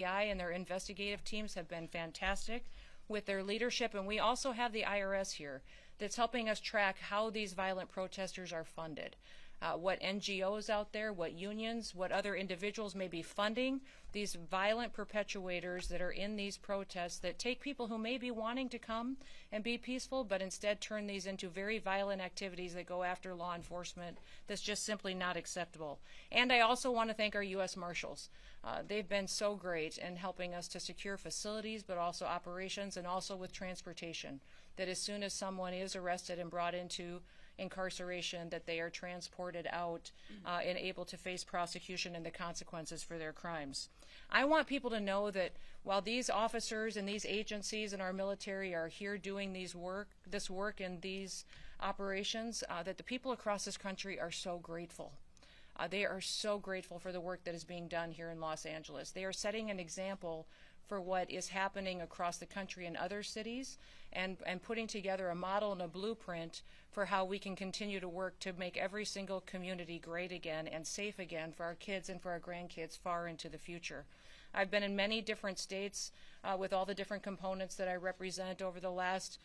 FBI and their investigative teams have been fantastic with their leadership, and we also have the IRS here that's helping us track how these violent protesters are funded. What NGOs out there, what unions, what other individuals may be funding these violent perpetuators that are in these protests that take people who may be wanting to come and be peaceful, but instead turn these into very violent activities that go after law enforcement. That's just simply not acceptable. And I also want to thank our U.S. Marshals. They've been so great in helping us to secure facilities, but also operations, and also with transportation, that as soon as someone is arrested and brought into incarceration, that they are transported out and able to face prosecution and the consequences for their crimes. I want people to know that while these officers and these agencies and our military are here doing this work and these operations, that the people across this country are so grateful. They are so grateful for the work that is being done here in Los Angeles. They are setting an example for what is happening across the country in other cities, and putting together a model and a blueprint for how we can continue to work to make every single community great again and safe again for our kids and for our grandkids far into the future. I've been in many different states with all the different components that I represent over the last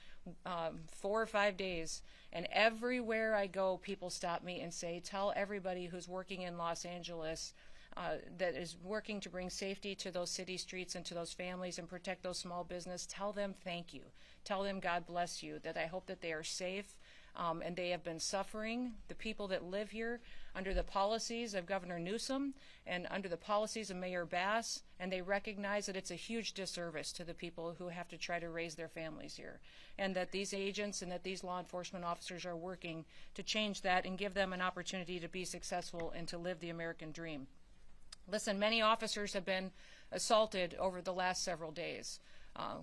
4 or 5 days, and everywhere I go, people stop me and say, tell everybody who's working in Los Angeles that is working to bring safety to those city streets and to those families and protect those small business, tell them thank you. Tell them God bless you, that I hope that they are safe and they have been suffering. The people that live here under the policies of Governor Newsom and under the policies of Mayor Bass, and they recognize that it's a huge disservice to the people who have to try to raise their families here, and that these agents and that these law enforcement officers are working to change that and give them an opportunity to be successful and to live the American dream. Listen, many officers have been assaulted over the last several days.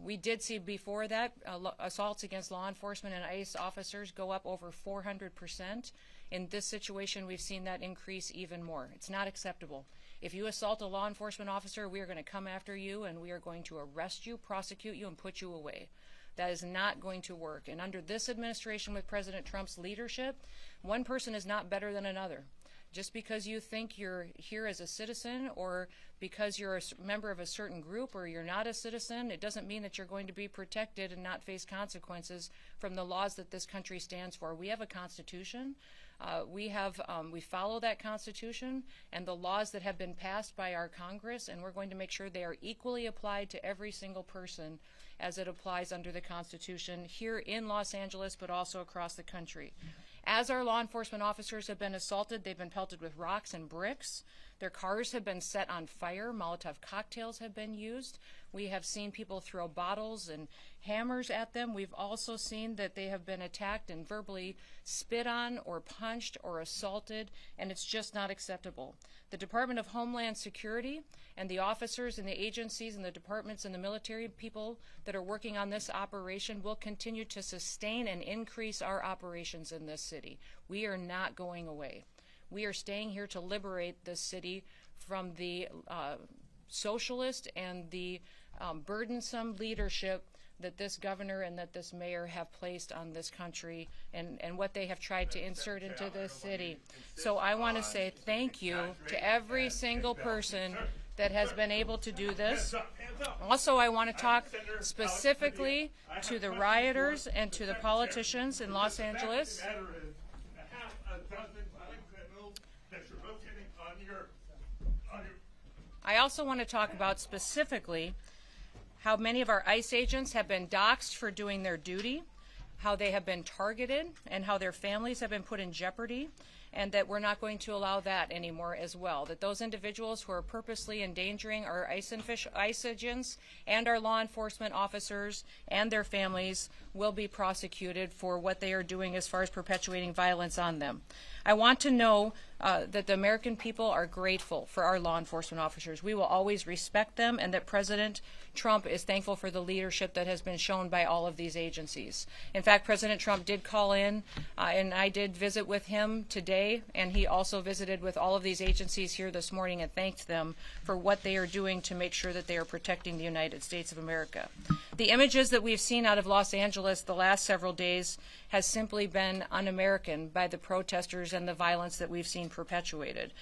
We did see before that assaults against law enforcement and ICE officers go up over 400%. In this situation, we've seen that increase even more. It's not acceptable. If you assault a law enforcement officer, we are going to come after you and we are going to arrest you, prosecute you, and put you away. That is not going to work. And under this administration with President Trump's leadership, one person is not better than another. Just because you think you're here as a citizen, or because you're a member of a certain group, or you're not a citizen, it doesn't mean that you're going to be protected and not face consequences from the laws that this country stands for. We have a Constitution. We follow that Constitution and the laws that have been passed by our Congress, and we're going to make sure they are equally applied to every single person as it applies under the Constitution here in Los Angeles, but also across the country. As our law enforcement officers have been assaulted, they've been pelted with rocks and bricks. Their cars have been set on fire. Molotov cocktails have been used. We have seen people throw bottles and hammers at them. We've also seen that they have been attacked and verbally spit on or punched or assaulted, and it's just not acceptable. The Department of Homeland Security and the officers and the agencies and the departments and the military people that are working on this operation will continue to sustain and increase our operations in this city. We are not going away. We are staying here to liberate this city from the socialist and the burdensome leadership that this governor and that this mayor have placed on this country, and what they have tried to insert into this city. So I want to say thank you to every single person that has been able to do this. Also, I want to talk specifically to the rioters and to the politicians in Los Angeles. I also want to talk about specifically how many of our ICE agents have been doxxed for doing their duty, how they have been targeted, and how their families have been put in jeopardy, and that we're not going to allow that anymore as well. That those individuals who are purposely endangering our ICE agents and our law enforcement officers and their families will be prosecuted for what they are doing as far as perpetuating violence on them. I want to know that the American people are grateful for our law enforcement officers. We will always respect them, and that President Trump is thankful for the leadership that has been shown by all of these agencies. In fact, President Trump did call in, and I did visit with him today, and he also visited with all of these agencies here this morning and thanked them for what they are doing to make sure that they are protecting the United States of America. The images that we've seen out of Los Angeles the last several days has simply been un-American by the protesters protesters and the violence that we've seen perpetuated.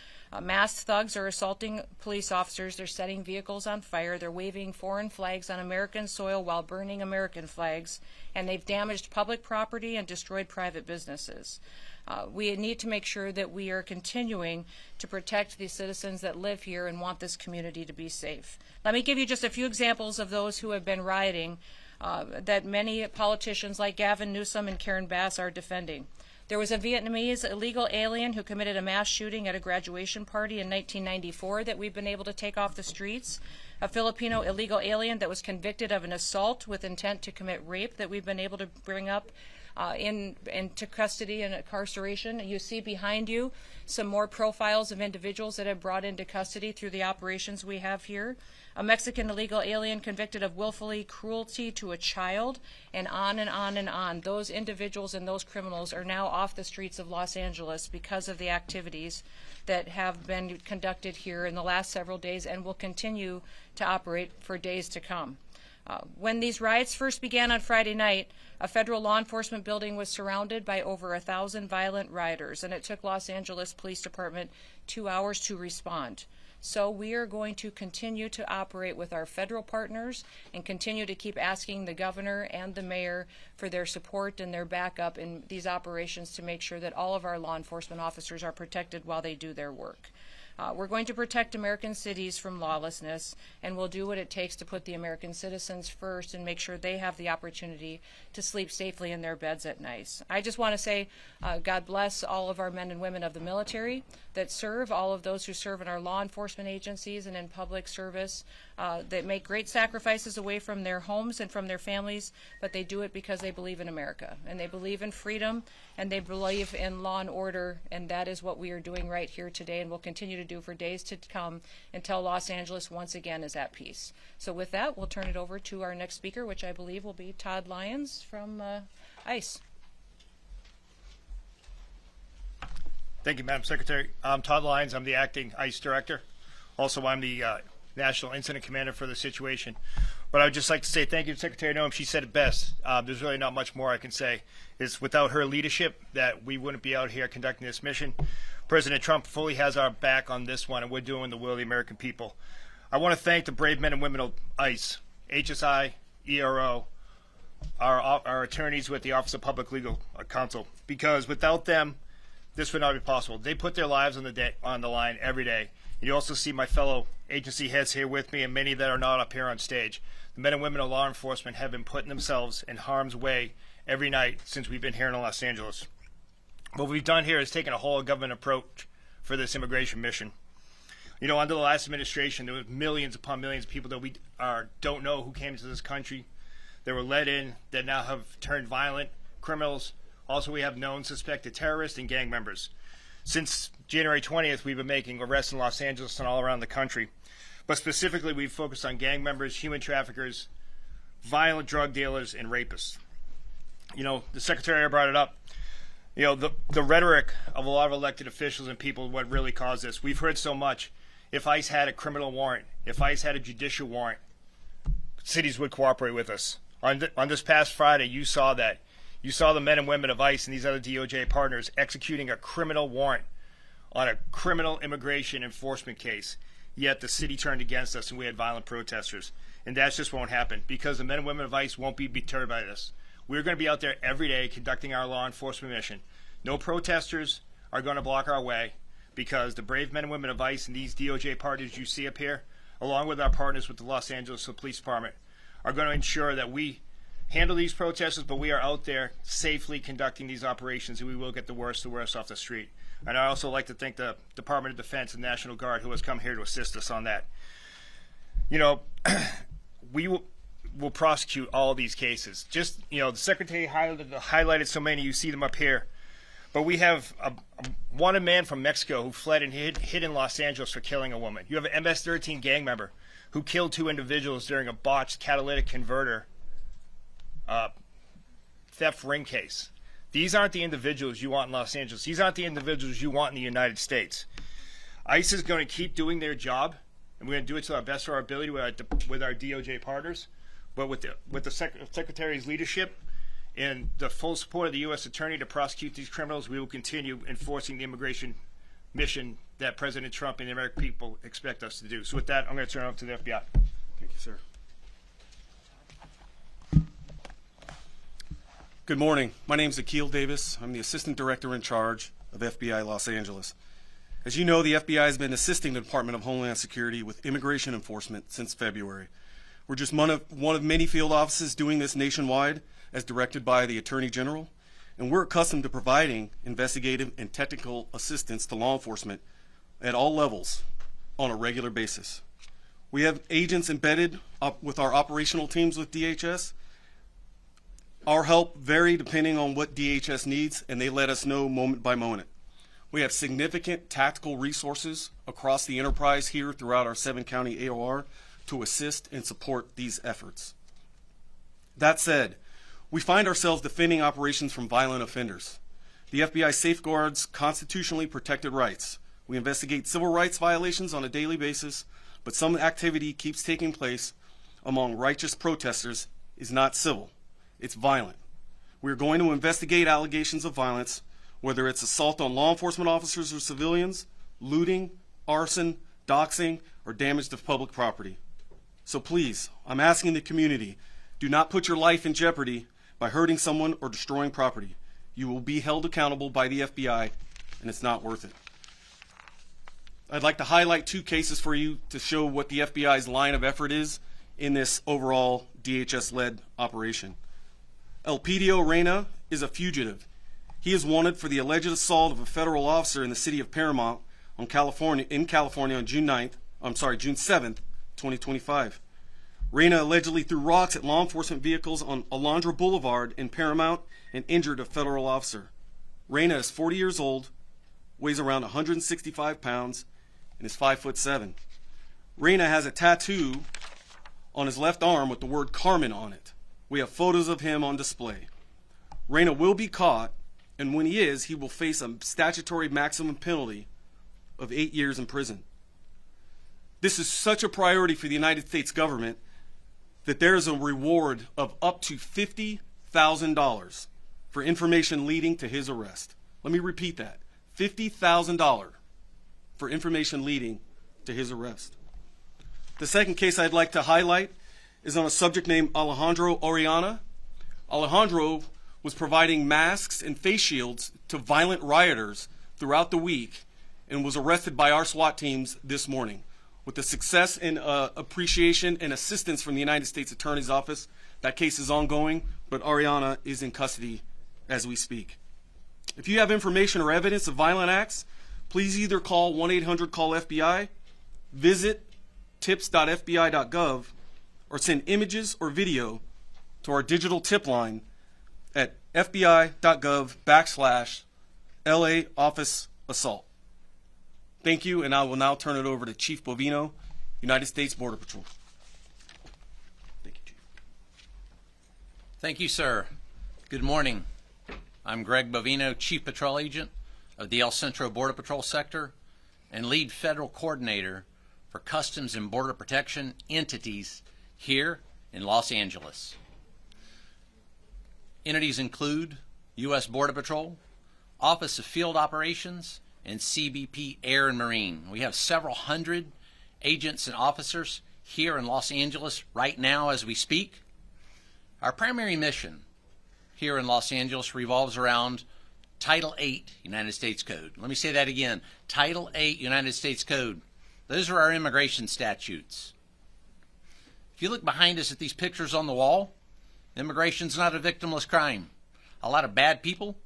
Masked thugs are assaulting police officers. They're setting vehicles on fire. They're waving foreign flags on American soil while burning American flags. And they've damaged public property and destroyed private businesses. We need to make sure that we are continuing to protect the citizens that live here and want this community to be safe. Let me give you just a few examples of those who have been rioting that many politicians like Gavin Newsom and Karen Bass are defending. There was a Vietnamese illegal alien who committed a mass shooting at a graduation party in 1994 that we've been able to take off the streets. A Filipino illegal alien that was convicted of an assault with intent to commit rape that we've been able to bring up into custody and incarceration. You see behind you some more profiles of individuals that have brought into custody through the operations we have here. A Mexican illegal alien convicted of willfully cruelty to a child, and on and on and on. Those individuals and those criminals are now off the streets of Los Angeles because of the activities that have been conducted here in the last several days and will continue to operate for days to come. When these riots first began on Friday night, a federal law enforcement building was surrounded by over 1,000 violent rioters, and it took Los Angeles Police Department 2 hours to respond. So we are going to continue to operate with our federal partners and continue to keep asking the governor and the mayor for their support and their backup in these operations to make sure that all of our law enforcement officers are protected while they do their work. We're going to protect American cities from lawlessness, and we'll do what it takes to put the American citizens first and make sure they have the opportunity to sleep safely in their beds at night. I just want to say God bless all of our men and women of the military that serve, all of those who serve in our law enforcement agencies and in public service that make great sacrifices away from their homes and from their families, but they do it because they believe in America, and they believe in freedom, and they believe in law and order, and that is what we are doing right here today and will continue to do for days to come until Los Angeles once again is at peace. So with that, we'll turn it over to our next speaker, which I believe will be Todd Lyons from ICE. Thank you, Madam Secretary. I'm Todd Lyons. I'm the acting ICE director. Also, I'm the National Incident Commander for the situation. But I would just like to say thank you to Secretary Noem. She said it best. There's really not much more I can say. It's without her leadership that we wouldn't be out here conducting this mission. President Trump fully has our back on this one, and we're doing the will of the American people. I want to thank the brave men and women of ICE, HSI, ERO, our attorneys with the Office of Public Legal Counsel, because without them, this would not be possible. They put their lives on the line every day. You also see my fellow agency heads here with me, and many that are not up here on stage. The men and women of law enforcement have been putting themselves in harm's way every night since we've been here in Los Angeles. What we've done here is taken a whole government approach for this immigration mission. You know, under the last administration, there was millions upon millions of people that we don't know who came to this country. They were let in, that now have turned violent, criminals. Also, we have known suspected terrorists and gang members. Since January 20th, we've been making arrests in Los Angeles and all around the country. But specifically, we've focused on gang members, human traffickers, violent drug dealers, and rapists. You know, the Secretary brought it up. You know, the rhetoric of a lot of elected officials and people is what really caused this. We've heard so much. If ICE had a criminal warrant, if ICE had a judicial warrant, cities would cooperate with us. On this past Friday, you saw that. You saw the men and women of ICE and these other DOJ partners executing a criminal warrant on a criminal immigration enforcement case. Yet the city turned against us and we had violent protesters. And that just won't happen because the men and women of ICE won't be deterred by this. We're going to be out there every day conducting our law enforcement mission. No protesters are going to block our way because the brave men and women of ICE and these DOJ partners you see up here, along with our partners with the Los Angeles Police Department, are going to ensure that we handle these protesters, but we are out there safely conducting these operations, and we will get the worst off the street. And I also like to thank the Department of Defense and National Guard who has come here to assist us on that. You know, we will prosecute all these cases. Just, you know, the Secretary highlighted so many, you see them up here. But we have a wanted man from Mexico who fled and hid in Los Angeles for killing a woman. You have an MS-13 gang member who killed 2 individuals during a botched catalytic converter theft ring case. These aren't the individuals you want in Los Angeles. These aren't the individuals you want in the United States. ICE is going to keep doing their job, and we're going to do it to our best of our ability with our DOJ partners. But with the Secretary's leadership In the full support of the U.S. Attorney to prosecute these criminals, we will continue enforcing the immigration mission that President Trump and the American people expect us to do. So with that, I'm going to turn it over to the FBI. Thank you, sir. Good morning. My name is Akil Davis. I'm the Assistant Director in charge of FBI Los Angeles. As you know, the FBI has been assisting the Department of Homeland Security with immigration enforcement since February. We're just one of many field offices doing this nationwide as directed by the Attorney General, and we're accustomed to providing investigative and technical assistance to law enforcement at all levels on a regular basis. We have agents embedded with our operational teams with DHS. Our help vary depending on what DHS needs, and they let us know moment by moment. We have significant tactical resources across the enterprise here throughout our 7-county AOR to assist and support these efforts. That said, we find ourselves defending operations from violent offenders. The FBI safeguards constitutionally protected rights. We investigate civil rights violations on a daily basis, but some activity keeps taking place among righteous protesters is not civil. It's violent. We're going to investigate allegations of violence, whether it's assault on law enforcement officers or civilians, looting, arson, doxing, or damage to public property. So please, I'm asking the community, do not put your life in jeopardy by hurting someone or destroying property. You will be held accountable by the FBI, and it's not worth it. I'd like to highlight 2 cases for you to show what the FBI's line of effort is in this overall DHS-led operation. Elpidio Reyna is a fugitive. He is wanted for the alleged assault of a federal officer in the city of Paramount in California on June 7th, 2025. Reyna allegedly threw rocks at law enforcement vehicles on Alondra Boulevard in Paramount and injured a federal officer. Reyna is 40 years old, weighs around 165 pounds, and is 5'7". Reyna has a tattoo on his left arm with the word Carmen on it. We have photos of him on display. Reyna will be caught, and when he is, he will face a statutory maximum penalty of 8 years in prison. This is such a priority for the United States government that there is a reward of up to $50,000 for information leading to his arrest. Let me repeat that. $50,000 for information leading to his arrest. The second case I'd like to highlight is on a subject named Alejandro Oriana. Alejandro was providing masks and face shields to violent rioters throughout the week and was arrested by our SWAT teams this morning. With the success and appreciation and assistance from the United States Attorney's Office, that case is ongoing, but Oriana is in custody as we speak. If you have information or evidence of violent acts, please either call 1-800-CALL-FBI, visit tips.fbi.gov, or send images or video to our digital tip line at fbi.gov/LA Office Assault. Thank you, and I will now turn it over to Chief Bovino, United States Border Patrol. Thank you, Chief. Thank you, sir. Good morning. I'm Greg Bovino, Chief Patrol Agent of the El Centro Border Patrol Sector and Lead Federal Coordinator for Customs and Border Protection entities here in Los Angeles. Entities include U.S. Border Patrol, Office of Field Operations, and CBP Air and Marine. We have several hundred agents and officers here in Los Angeles right now as we speak. Our primary mission here in Los Angeles revolves around Title 8 United States Code. Let me say that again. Title 8 United States Code. Those are our immigration statutes. If you look behind us at these pictures on the wall, immigration's not a victimless crime. A lot of bad people,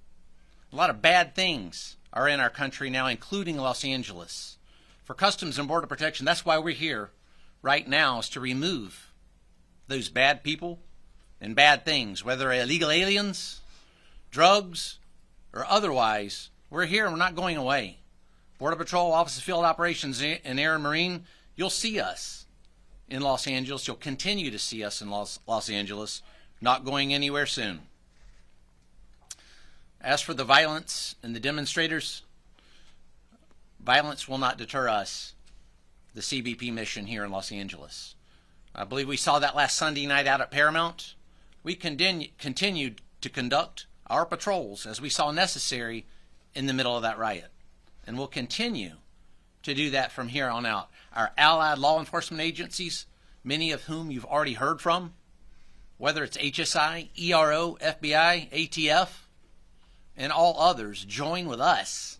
a lot of bad things are in our country now, including Los Angeles. For Customs and Border Protection, that's why we're here right now, is to remove those bad people and bad things, whether illegal aliens, drugs, or otherwise. We're here and we're not going away. Border Patrol, Office of Field Operations, and Air and Marine, you'll see us in Los Angeles. You'll continue to see us in Los Angeles, not going anywhere soon. As for the violence and the demonstrators, violence will not deter us, the CBP mission here in Los Angeles. I believe we saw that last Sunday night out at Paramount. We continued to conduct our patrols as we saw necessary in the middle of that riot. And we'll continue to do that from here on out. Our allied law enforcement agencies, many of whom you've already heard from, whether it's HSI, ERO, FBI, ATF, and all others, join with us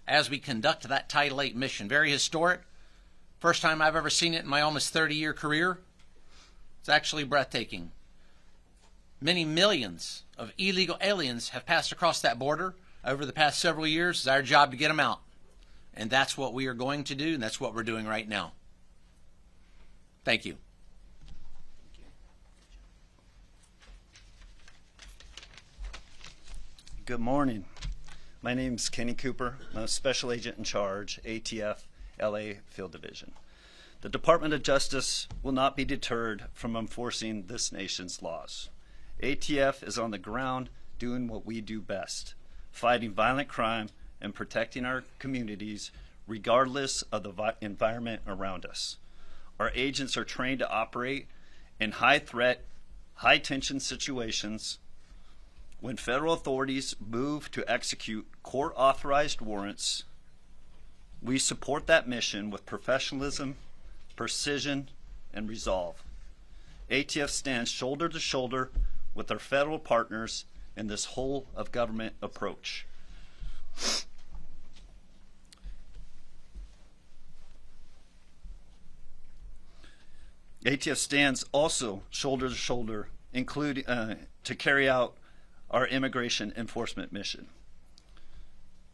as we conduct that Title VIII mission. Very historic. First time I've ever seen it in my almost 30-year career. It's actually breathtaking. Many millions of illegal aliens have passed across that border over the past several years. It's our job to get them out. And that's what we are going to do, and that's what we're doing right now. Thank you. Good morning. My name is Kenny Cooper. I'm a Special Agent in Charge, ATF, LA Field Division. The Department of Justice will not be deterred from enforcing this nation's laws. ATF is on the ground doing what we do best, fighting violent crime and protecting our communities regardless of the environment around us. Our agents are trained to operate in high-threat, high-tension situations. When federal authorities move to execute court-authorized warrants, we support that mission with professionalism, precision, and resolve. ATF stands shoulder to shoulder with our federal partners in this whole-of-government approach. ATF stands also shoulder to shoulder, including to carry out our immigration enforcement mission.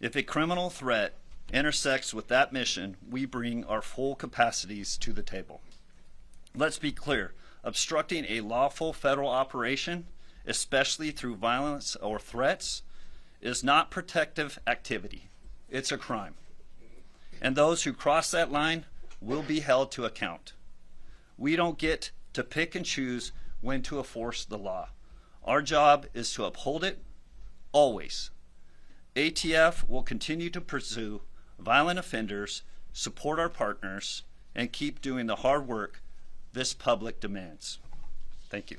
If a criminal threat intersects with that mission, we bring our full capacities to the table. Let's be clear, obstructing a lawful federal operation, especially through violence or threats, is not protective activity. It's a crime. And those who cross that line will be held to account. We don't get to pick and choose when to enforce the law. Our job is to uphold it, always. ATF will continue to pursue violent offenders, support our partners, and keep doing the hard work this public demands. Thank you.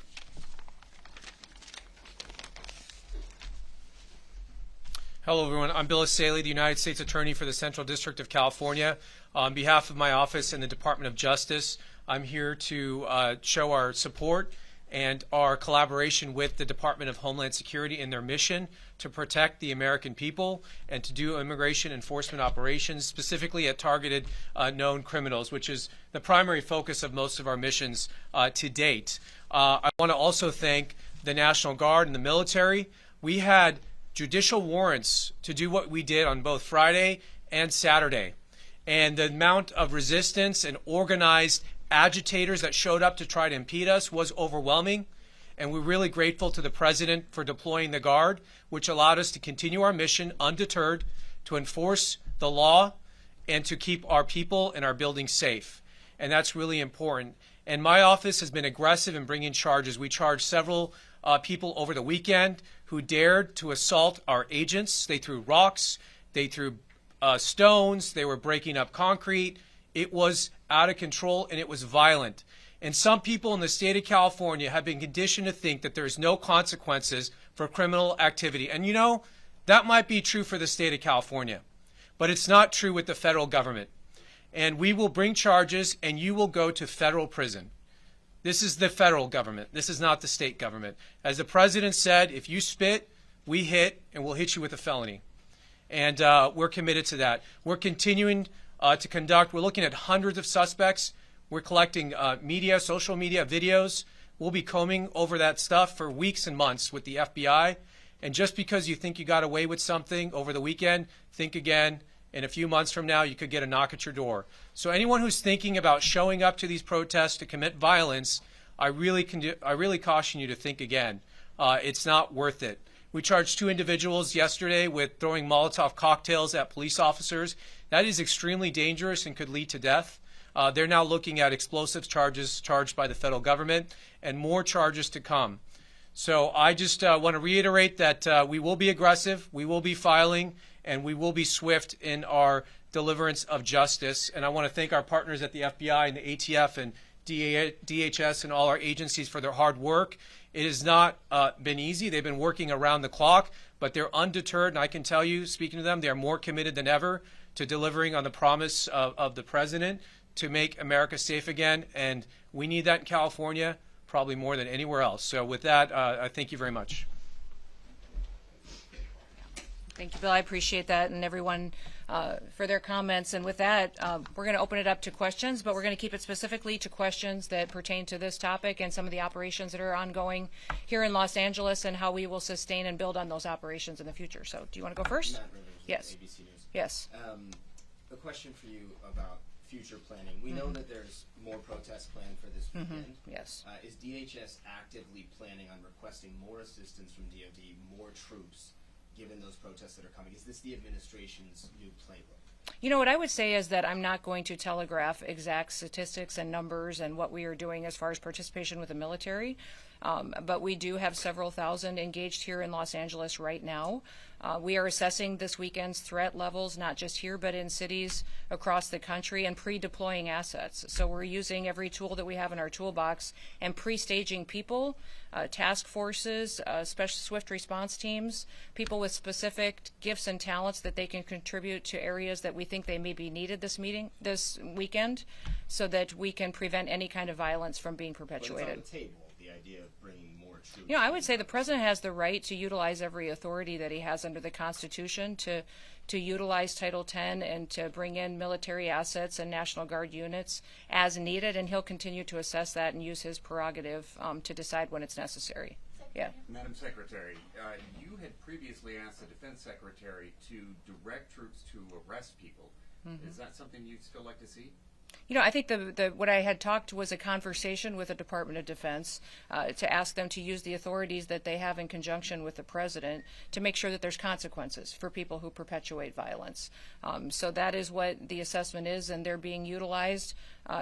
Hello, everyone. I'm Bill Asaley, the United States Attorney for the Central District of California. On behalf of my office and the Department of Justice, I'm here to show our support and our collaboration with the Department of Homeland Security in their mission to protect the American people and to do immigration enforcement operations, specifically at targeted known criminals, which is the primary focus of most of our missions to date. I want to also thank the National Guard and the military. We had judicial warrants to do what we did on both Friday and Saturday. And the amount of resistance and organized agitators that showed up to try to impede us was overwhelming, and we're really grateful to the President for deploying the Guard, which allowed us to continue our mission undeterred, to enforce the law, and to keep our people and our buildings safe. And that's really important. And my office has been aggressive in bringing charges. We charged several people over the weekend who dared to assault our agents. They threw rocks, they threw stones, they were breaking up concrete. It was out of control and it was violent. And some people in the state of California have been conditioned to think that there's no consequences for criminal activity. And you know, that might be true for the state of California, but it's not true with the federal government. And we will bring charges and you will go to federal prison. This is the federal government. This is not the state government. As the President said, if you spit, we hit, and we'll hit you with a felony. And we're committed to that. We're continuing to conduct. We're looking at hundreds of suspects. We're collecting media, social media, videos. We'll be combing over that stuff for weeks and months with the FBI. And just because you think you got away with something over the weekend, think again. In a few months from now, you could get a knock at your door. So anyone who's thinking about showing up to these protests to commit violence, I really caution you to think again. It's not worth it. We charged 2 individuals yesterday with throwing Molotov cocktails at police officers. That is extremely dangerous and could lead to death. They're now looking at explosives charges charged by the federal government and more charges to come. So I just want to reiterate that we will be aggressive, we will be filing, and we will be swift in our deliverance of justice. And I want to thank our partners at the FBI and the ATF and DHS and all our agencies for their hard work. It has not been easy. They've been working around the clock, but they're undeterred, and I can tell you, speaking to them, they are more committed than ever to delivering on the promise of the president to make America safe again, and we need that in California probably more than anywhere else. So with that, I thank you very much. Thank you, Bill. I appreciate that, and everyone for their comments. And with that, we're going to open it up to questions, but we're going to keep it specifically to questions that pertain to this topic and some of the operations that are ongoing here in Los Angeles and how we will sustain and build on those operations in the future. So do you want to go first? Matt Rivers with Yes. ABC News. Yes. A question for you about future planning. We know that there's more protests planned for this weekend. Yes. Is DHS actively planning on requesting more assistance from DoD, more troops, given those protests that are coming? Is this the administration's new playbook? You know, what I would say is that I'm not going to telegraph exact statistics and numbers and what we are doing as far as participation with the military, but we do have several thousand engaged here in Los Angeles right now. We are assessing this weekend's threat levels, not just here, but in cities across the country, and pre-deploying assets. So we're using every tool that we have in our toolbox and pre-staging people, task forces, special swift response teams, people with specific gifts and talents that they can contribute to areas that we think they may be needed this weekend, so that we can prevent any kind of violence from being perpetuated. But it's on the table, the idea of bringing more troops. You know, I would say the president has the right to utilize every authority that he has under the Constitution to utilize Title X and to bring in military assets and National Guard units as needed, and he'll continue to assess that and use his prerogative to decide when it's necessary. Yeah. Madam Secretary, you had previously asked the Defense Secretary to direct troops to arrest people. Is that something you'd still like to see? You know, I think what I had talked was a conversation with the Department of Defense to ask them to use the authorities that they have in conjunction with the president to make sure that there's consequences for people who perpetuate violence. So that is what the assessment is, and they're being utilized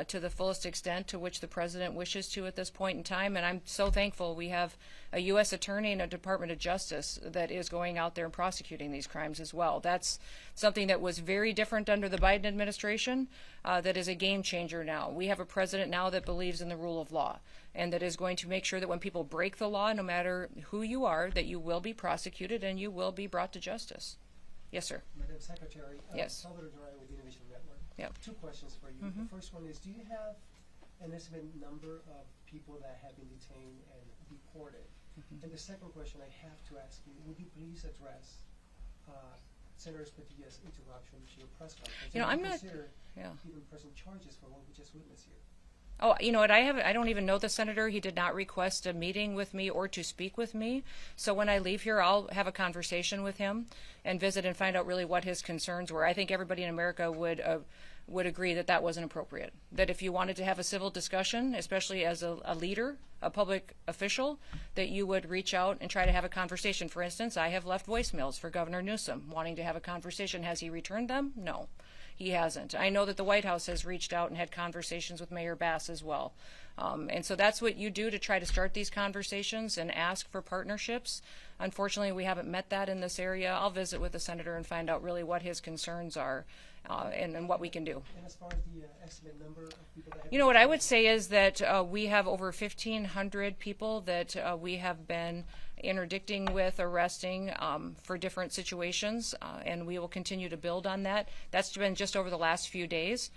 to the fullest extent to which the president wishes to at this point in time. And I'm so thankful we have a U.S. attorney and a Department of Justice that is going out there and prosecuting these crimes as well. That's something that was very different under the Biden administration, that is a game changer now. We have a president now that believes in the rule of law and that is going to make sure that when people break the law, no matter who you are, that you will be prosecuted and you will be brought to justice. Yes, sir. Madam Secretary, Yes. Salvador Duran with Innovation Network. Yep. Two questions for you. The first one is, do you have an estimated number of people that have been detained and deported? And the second question I have to ask you, would you please address Senator Padillas' interruption to your press conference? You know, I'm not. Consider Yeah. even pressing charges for what we just witnessed here. Oh, you know what? I don't even know the senator. He did not request a meeting with me or to speak with me. So when I leave here, I'll have a conversation with him and visit and find out really what his concerns were. I think everybody in America would agree that that wasn't appropriate. That if you wanted to have a civil discussion, especially as a leader, a public official, that you would reach out and try to have a conversation. For instance, I have left voicemails for Governor Newsom wanting to have a conversation. Has he returned them? No. He hasn't. I know that the White House has reached out and had conversations with Mayor Bass as well. And so that's what you do to try to start these conversations and ask for partnerships. Unfortunately, we haven't met that in this area. I'll visit with the senator and find out really what his concerns are and what we can do. And as far as the estimate number of people that have You know, what I would say is that we have over 1,500 people that we have been interdicting with, arresting for different situations, and we will continue to build on that. That's been just over the last few days.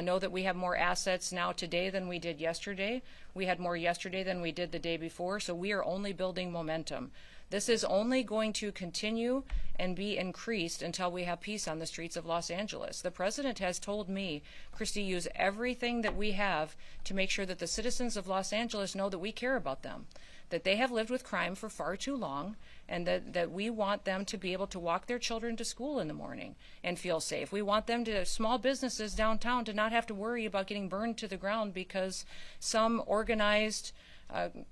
Know that we have more assets now today than we did yesterday. We had more yesterday than we did the day before, so we are only building momentum. This is only going to continue and be increased until we have peace on the streets of Los Angeles. The president has told me, KRISTI, use everything that we have to make sure that the citizens of Los Angeles know that we care about them, that they have lived with crime for far too long, and that we want them to be able to walk their children to school in the morning and feel safe. We want them to, small businesses downtown, to not have to worry about getting burned to the ground because some organized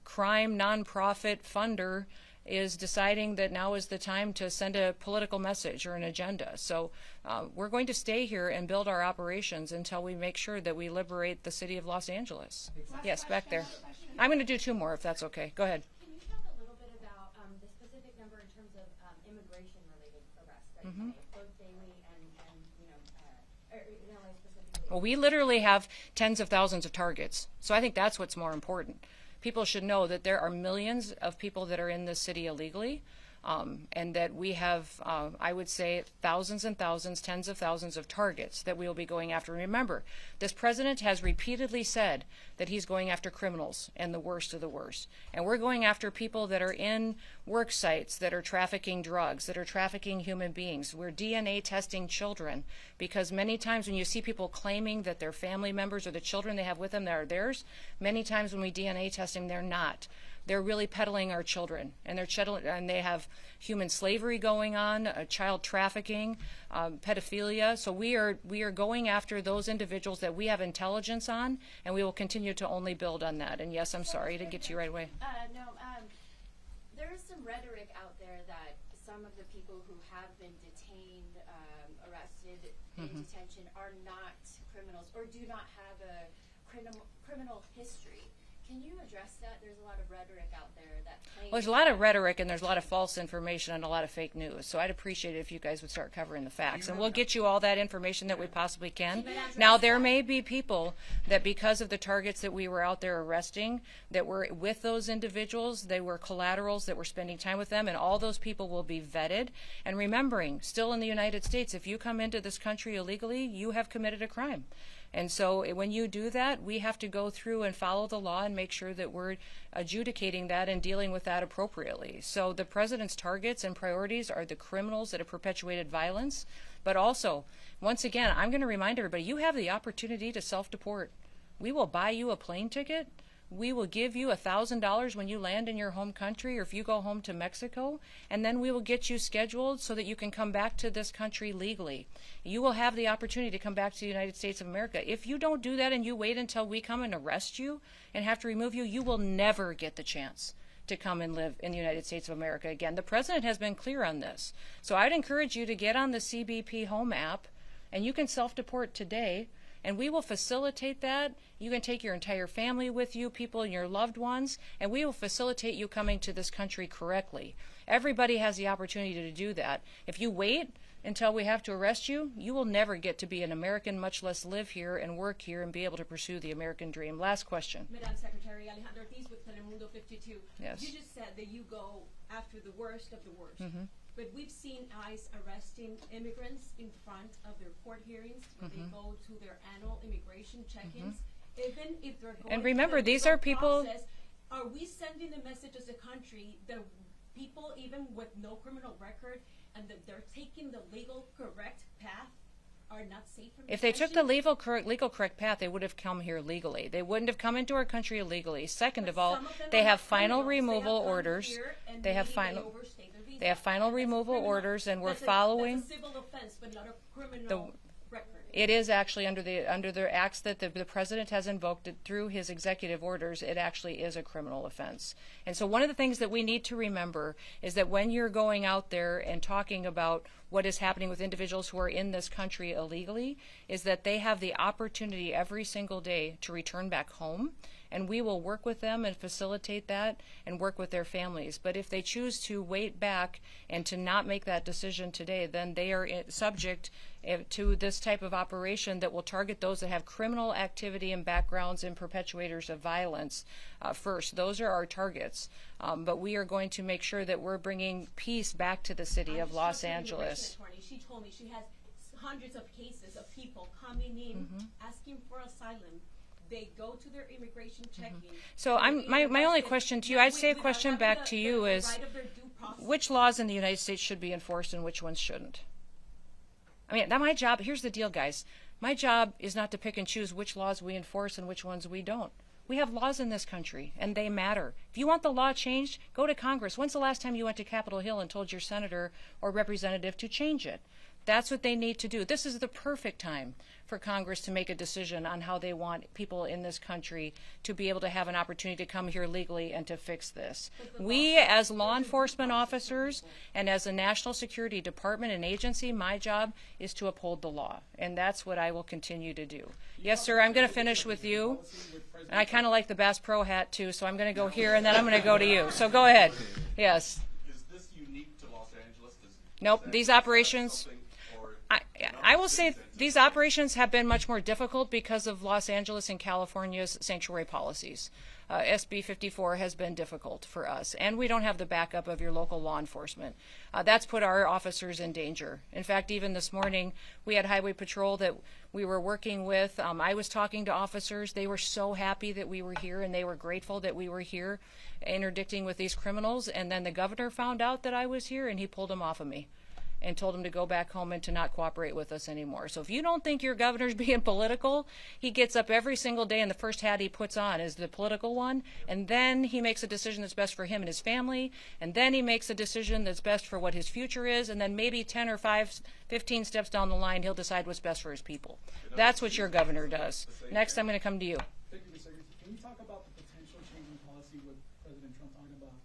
crime nonprofit funder is deciding that now is the time to send a political message or an agenda. So we're going to stay here and build our operations until we make sure that we liberate the city of Los Angeles. Yes, back there. I'm going to do two more if that's okay. Go ahead. Can you talk a little bit about the specific number in terms of immigration-related arrests that you made, both daily and you know, or not only specifically Well, we literally have tens of thousands of targets. So I think that's what's more important. People should know that there are millions of people that are in this city illegally, and that we have, I would say, thousands and thousands, tens of thousands of targets that we will be going after. Remember, this president has repeatedly said that he's going after criminals and the worst of the worst. And we're going after people that are in work sites that are trafficking drugs, that are trafficking human beings. We're DNA testing children, because many times when you see people claiming that their family members or the children they have with them that are theirs, many times when we DNA test them, they're not. They're really peddling our children, and they have human slavery going on, child trafficking, pedophilia. So we are going after those individuals that we have intelligence on, and we will continue to only build on that. And yes, I'm sorry to get to you right away. There is some rhetoric out there that some of the people who have been detained, arrested, in detention are not criminals or do not have a criminal history. Can you address that? There's a lot of rhetoric out there that claims... Well, there's a lot of rhetoric and there's a lot of false information and a lot of fake news. So I'd appreciate it if you guys would start covering the facts. And we'll get you all that information that we possibly can. Now, there may be people that because of the targets that we were out there arresting, that were with those individuals, they were collaterals that were spending time with them, and all those people will be vetted. And remembering, still in the United States, if you come into this country illegally, you have committed a crime. And so when you do that, we have to go through and follow the law and make sure that we're adjudicating that and dealing with that appropriately. So the president's targets and priorities are the criminals that have perpetuated violence. But also, once again, I'm going to remind everybody, you have the opportunity to self-deport. We will buy you a plane ticket. We will give you $1,000 when you land in your home country, or if you go home to Mexico, and then we will get you scheduled so that you can come back to this country legally. You will have the opportunity to come back to the United States of America. If you don't do that and you wait until we come and arrest you and have to remove you, you will never get the chance to come and live in the United States of America again. The president has been clear on this. So I'd encourage you to get on the CBP Home app, and you can self-deport today. And we will facilitate that. You can take your entire family with you, people and your loved ones, and we will facilitate you coming to this country correctly. Everybody has the opportunity to do that. If you wait until we have to arrest you, you will never get to be an American, much less live here and work here and be able to pursue the American dream. Last question. Madam Secretary, Alejandro Ortiz with Telemundo 52. Yes. You just said that you go after the worst of the worst. Mm-hmm. But we've seen ICE arresting immigrants in front of their court hearings when they go to their annual immigration check-ins. Even if they're going And remember, through the these legal are people... process, are we sending the message as a country that people, even with no criminal record, and that they're taking the legal correct path, are not safe from If they took the detention? legal correct path, they would have come here legally. They wouldn't have come into our country illegally. Second of all, Some of them they are have not final criminals. They removal have come orders. here and They have maybe final... overstay their visa. They have final That's a removal criminal. orders, and we're That's following... That's a civil offense, but not a criminal record. It is actually under the acts that the president has invoked it through his executive orders. It actually is a criminal offense. And so one of the things that we need to remember is that when you're going out there and talking about what is happening with individuals who are in this country illegally, is that they have the opportunity every single day to return back home. And we will work with them and facilitate that and work with their families. But if they choose to wait back and to not make that decision today, then they are subject to this type of operation that will target those that have criminal activity and backgrounds and perpetuators of violence first. Those are our targets. But we are going to make sure that we're bringing peace back to the city of Los Angeles. She told me she has hundreds of cases of people coming in asking for asylum. They go to their immigration check-in. So my only question to you, I'd say a question back to you is, which laws in the United States should be enforced and which ones shouldn't? I mean, my job, here's the deal, guys. My job is not to pick and choose which laws we enforce and which ones we don't. We have laws in this country, and they matter. If you want the law changed, go to Congress. When's the last time you went to Capitol Hill and told your senator or representative to change it? That's what they need to do. This is the perfect time for Congress to make a decision on how they want people in this country to be able to have an opportunity to come here legally and to fix this. We, as law enforcement officers and as a national security department and agency, my job is to uphold the law, and that's what I will continue to do. Yes, sir, I'm going to finish with you. And I kind of like the Bass Pro hat, too, so I'm going to go here, and then I'm going to go to you. So go ahead. Yes. Is this unique to Los Angeles? Nope, these operations... I will say these operations have been much more difficult because of Los Angeles and California's sanctuary policies. SB 54 has been difficult for us, and we don't have the backup of your local law enforcement. That's put our officers in danger. In fact, even this morning, we had Highway Patrol that we were working with. I was talking to officers. They were so happy that we were here, and they were grateful that we were here interdicting with these criminals. And then the governor found out that I was here, and he pulled them off of me and told him to go back home and to not cooperate with us anymore. So if you don't think your governor's being political, he gets up every single day and the first hat he puts on is the political one, and then he makes a decision that's best for him and his family, and then he makes a decision that's best for what his future is, and then maybe 10 or 15 steps down the line, he'll decide what's best for his people. That's what your governor does. Next, I'm going to come to you. Thank you, Mr. Secretary. Can you talk about the potential change in policy with President Trump talking about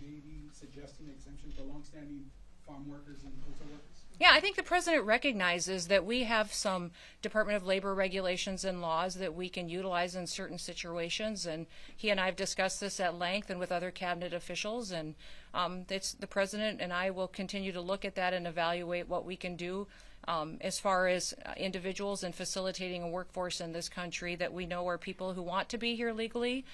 maybe suggesting exemption for longstanding farm workers and hotel workers? Yeah, I think the president recognizes that we have some Department of Labor regulations and laws that we can utilize in certain situations, and he and I have discussed this at length and with other cabinet officials, and it's the president and I will continue to look at that and evaluate what we can do as far as individuals and facilitating a workforce in this country that we know are people who want to be here legally,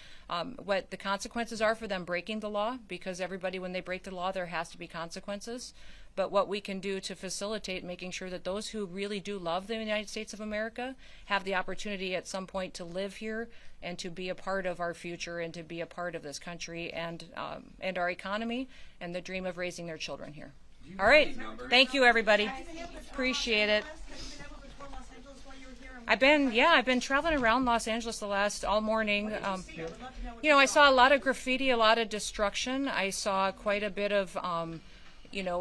what the consequences are for them breaking the law, because everybody, when they break the law, there has to be consequences. But what we can do to facilitate making sure that those who really do love the United States of America have the opportunity at some point to live here and to be a part of our future and to be a part of this country and our economy and the dream of raising their children here. All right. Thank you, everybody. Appreciate it. I've been traveling around Los Angeles all morning. I saw a lot of graffiti, a lot of destruction. I saw quite a bit of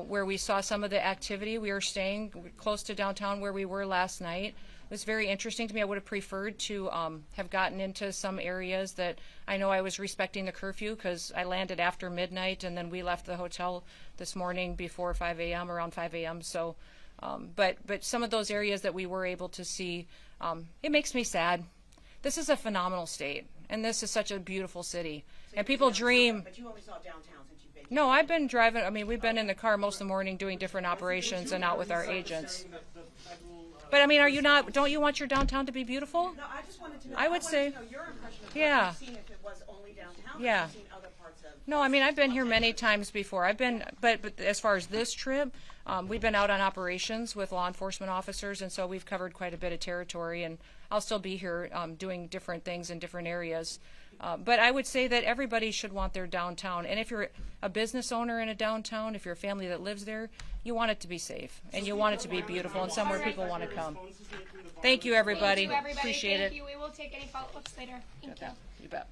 where we saw some of the activity. We were staying close to downtown where we were last night. It was very interesting to me. I would have preferred to have gotten into some areas that I know I was respecting the curfew because I landed after midnight and then we left the hotel this morning before 5 a.m., around 5 a.m. So, but some of those areas that we were able to see, it makes me sad. This is a phenomenal state, and this is such a beautiful city. So and people dream. But you only saw downtown. No, I've been driving. I mean, we've been in the car most of the morning doing different operations and out with our agents. But I mean, are you not? Don't you want your downtown to be beautiful? No, I just wanted to know. I would say. To know your impression of yeah. what you've seen, if it was only downtown. Yeah. You've seen other parts of. No, I mean, I've been here many times before. I've been, but as far as this trip, we've been out on operations with law enforcement officers, and so we've covered quite a bit of territory. And I'll still be here doing different things in different areas. But I would say that everybody should want their downtown. And if you're a business owner in a downtown, if you're a family that lives there, you want it to be safe. And you want it to be beautiful and somewhere people want to come. Thank you, everybody. Thank you, everybody. Appreciate it. Thank you. We will take any follow-ups later. Thank you. You bet.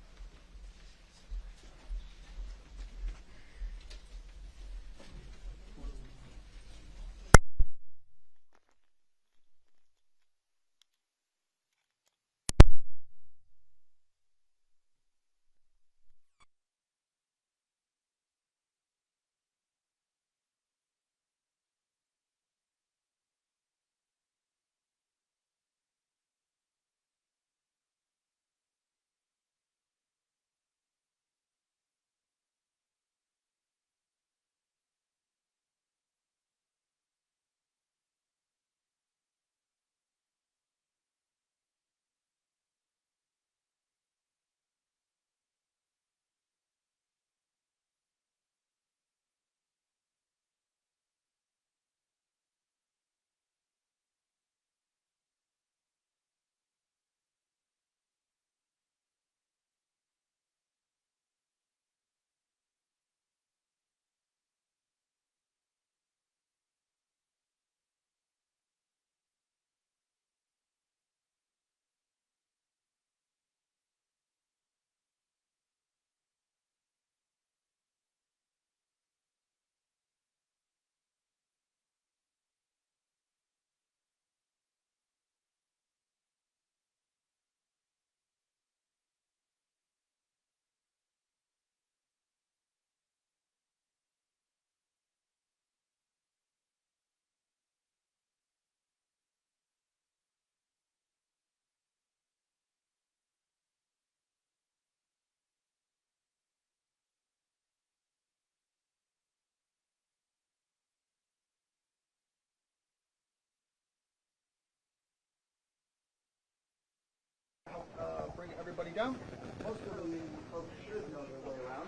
go. Most of the folks should know their way around.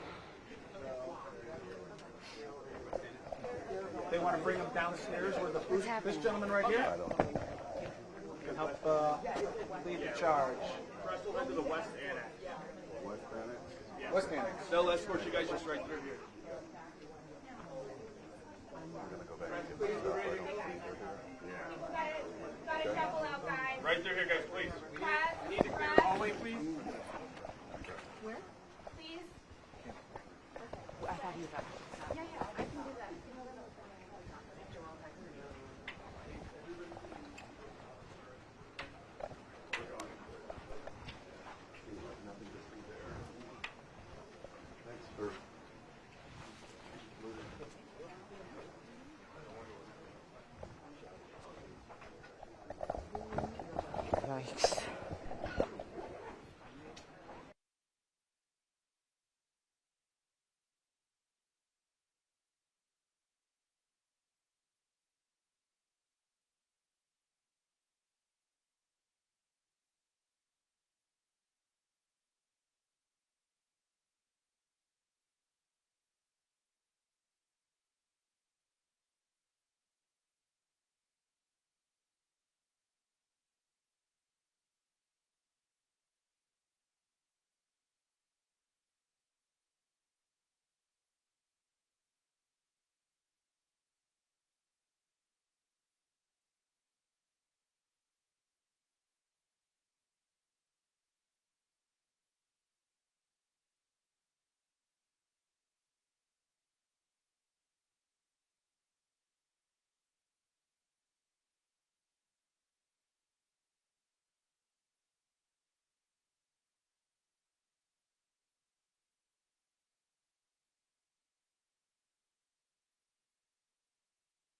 They want to bring them downstairs where this gentleman right here can help lead the charge. We'll head to the West Annex. West Annex? Yeah. West Annex. They'll escort you guys just right through here. Got a double out, guys. Right through here, guys, please. Press, Need to clear the hallway, please.